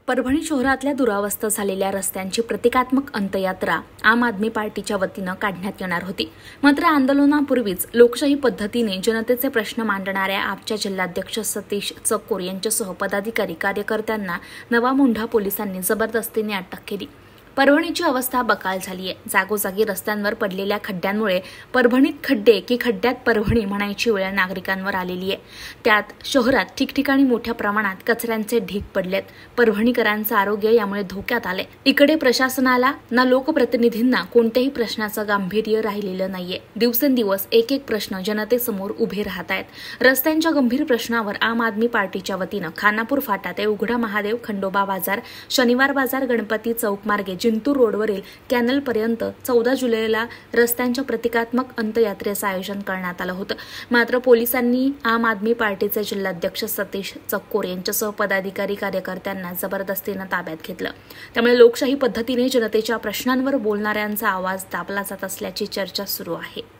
परभणी शहरातल्या दुरावस्था झालेल्या रस्त्यांची प्रतिकात्मक अंत्ययात्रा आम आदमी पार्टीच्या वतीनं काढण्यात येणार होती। मात्र आंदोलनापूर्वीच लोकशाही पद्धतीने जनतेचे प्रश्न मांडणाऱ्या आपच्या जिल्हाध्यक्ष सतीश चक्कोर यांच्यासह पदाधिकारी कार्यकर्त्यांना नवा मुंढा पोलिसांनी जबरदस्तीने अटक केली। परभणीची अवस्था बकाल झाली आहे। जागोजागी रस्त्यांवर पडलेल्या खड्ड्यांमुळे परभणीत खड्डे की खड्ड्यात परभणी म्हणायची वेळ नागरिकांवर आलेली आहे। त्यात शहरात ठिकठिकाणी मोठ्या प्रमाणात कचऱ्यांचे ढीग पडलेत। परभणीकरांचं आरोग्य यामुळे धोक्यात आले। इकडे प्रशासनाला ना लोकप्रतिनिधींना कोणत्याही प्रश्नाचं गांभीर्य राहिलेलं नाहीये। दिवसेंदिवस एक एक प्रश्न जनतेसमोर उभे राहत आहेत। रस्त्यांच्या गंभीर प्रश्नावर आम आदमी पार्टीच्या वतीनं खानापूर फाटा ते उघडा महादेव, खंडोबा बाजार, शनिवार बाजार, गणपती चौक मार्गे जिंतूर रोडवरील कॅनल पर्यंत 14 जुलैला रस्त्यांच्या प्रतिकात्मक अंत्ययात्रेचं आयोजन करण्यात आलं होतं। मात्र पोलिसांनी आम आदमी पार्टीचे जिल्हाध्यक्ष सतीश चक्कोर यांच्यासह पदाधिकारी कार्यकर्त्यांना जबरदस्तीने ताब्यात घेतलं। त्यामुळे लोकशाही पद्धतीने जनतेच्या प्रश्नांवर बोलणाऱ्यांचा आवाज दाबला जात असल्याची चर्चा सुरू आहे।